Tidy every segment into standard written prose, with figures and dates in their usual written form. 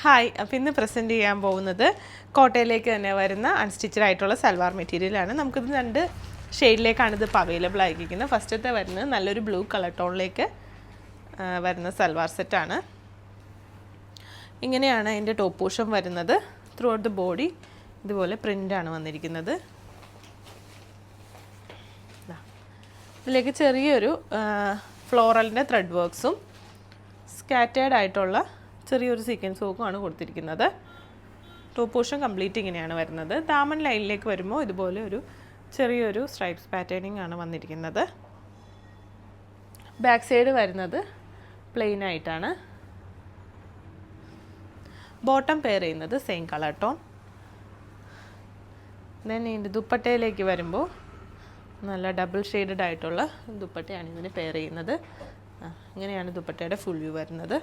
Hi, അപ്പോൾ ഇന്ന് present ചെയ്യാൻ പോകുന്നത് കോട്ടയിലേക്ക് തന്നെ വരുന്ന അൺസ്റ്റിച്ചഡ് ആയിട്ടുള്ള സൽവാർ മെറ്റീരിയലാണ്. നമുക്കിത് രണ്ട് ഷെയ്ഡിലേക്കാണ് ഇതിപ്പോൾ അവൈലബിൾ ആയിരിക്കുന്നത്. ഫസ്റ്റത്തെ വരുന്നത് നല്ലൊരു ബ്ലൂ കളർ ടോണിലേക്ക് വരുന്ന സൽവാർ സെറ്റാണ്. ഇങ്ങനെയാണ് അതിൻ്റെ ടോപ്പ് പോർഷൻ വരുന്നത്. ത്രൂ ഔട്ട് ദ ബോഡി ഇതുപോലെ പ്രിൻ്റാണ് വന്നിരിക്കുന്നത്. ഇതിലേക്ക് ചെറിയൊരു ഫ്ലോറലിൻ്റെ ത്രെഡ് വർക്ക്സും സ്കാറ്റേർഡ് ആയിട്ടുള്ള ചെറിയൊരു സീക്വൻസ് വർക്കുമാണ് കൊടുത്തിരിക്കുന്നത്. ടോപ്പ് പോർഷൻ കംപ്ലീറ്റ് ഇങ്ങനെയാണ് വരുന്നത്. ദാമൻ ലൈനിലേക്ക് വരുമ്പോൾ ഇതുപോലെ ഒരു ചെറിയൊരു സ്ട്രൈപ്സ് പാറ്റേണിംഗ് ആണ് വന്നിരിക്കുന്നത്. ബാക്ക് സൈഡ് വരുന്നത് പ്ലെയിൻ ആയിട്ടാണ്. ബോട്ടം പെയർ ചെയ്യുന്നത് സെയിം കളർ ടോൺ. ദെൻ ഇതിൻ്റെ ദുപ്പട്ടയിലേക്ക് വരുമ്പോൾ നല്ല ഡബിൾ ഷെയ്ഡഡ് ആയിട്ടുള്ള ദുപ്പട്ടയാണ് ഇതിന് പെയർ ചെയ്യുന്നത്. ഇങ്ങനെയാണ് ദുപ്പട്ടയുടെ ഫുൾ വ്യൂ വരുന്നത്.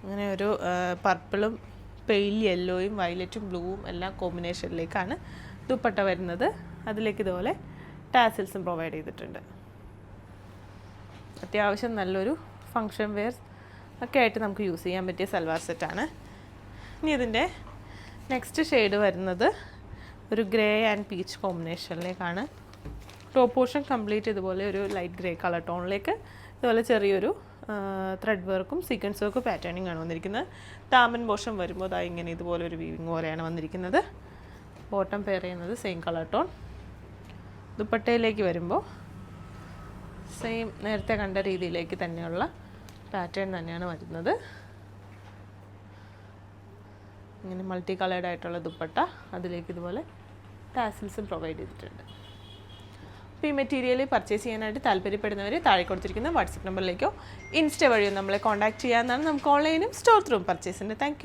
അങ്ങനെ ഒരു പർപ്പിളും പെയിൽ യെല്ലോയും വയലറ്റും ബ്ലൂവും എല്ലാം കോമ്പിനേഷനിലേക്കാണ് ദുപ്പട്ട വരുന്നത്. അതിലേക്ക് ഇതുപോലെ ടാസിൽസും പ്രൊവൈഡ് ചെയ്തിട്ടുണ്ട്. അത്യാവശ്യം നല്ലൊരു ഫങ്ഷൻ വെയർ ഒക്കെ ആയിട്ട് നമുക്ക് യൂസ് ചെയ്യാൻ പറ്റിയ സൽവാർ സെറ്റാണ്. ഇനി ഇതിൻ്റെ നെക്സ്റ്റ് ഷെയ്ഡ് വരുന്നത് ഒരു ഗ്രേ ആൻഡ് പീച്ച് കോമ്പിനേഷനിലേക്കാണ്. ടോപ്പ് പോർഷൻ കംപ്ലീറ്റ് ഇതുപോലെ ഒരു ലൈറ്റ് ഗ്രേ കളർ ടോണിലേക്ക് ഇതുപോലെ ചെറിയൊരു ത്രെഡ് വർക്കും സീക്വൻസ് വർക്കും പാറ്റേണിംഗ് ആണ് വന്നിരിക്കുന്നത്. ദാമൻ പോർഷൻ വരുമ്പോൾ അതാ ഇങ്ങനെ ഇതുപോലെ ഒരു വീവിങ് പോലെയാണ് വന്നിരിക്കുന്നത്. ബോട്ടം പെയർ ചെയ്യുന്നത് സെയിം കളർ ടോൺ. ദുപ്പട്ടയിലേക്ക് വരുമ്പോൾ സെയിം നേരത്തെ കണ്ട രീതിയിലേക്ക് തന്നെയുള്ള പാറ്റേൺ തന്നെയാണ് വരുന്നത്. ഇങ്ങനെ മൾട്ടി കളേർഡ് ആയിട്ടുള്ള ദുപ്പട്ട, അതിലേക്ക് ഇതുപോലെ ടാസിൽസും പ്രൊവൈഡ് ചെയ്തിട്ടുണ്ട്. അപ്പോൾ ഈ മെറ്റീരിയൽ പർച്ചേസ് ചെയ്യാനായിട്ട് താല്പര്യപ്പെടുന്നവർ താഴെ കൊടുത്തിരിക്കുന്ന വാട്സപ്പ് നമ്പറിലേക്കോ ഇൻസ്റ്റ വഴിയോ നമ്മളെ കോൺടാക്ട് ചെയ്യാവുന്നതാണ്. നമുക്ക് ഓൺലൈനും സ്റ്റോർ ത്രൂവും പർച്ചേസ് ഉണ്ട്. താങ്ക്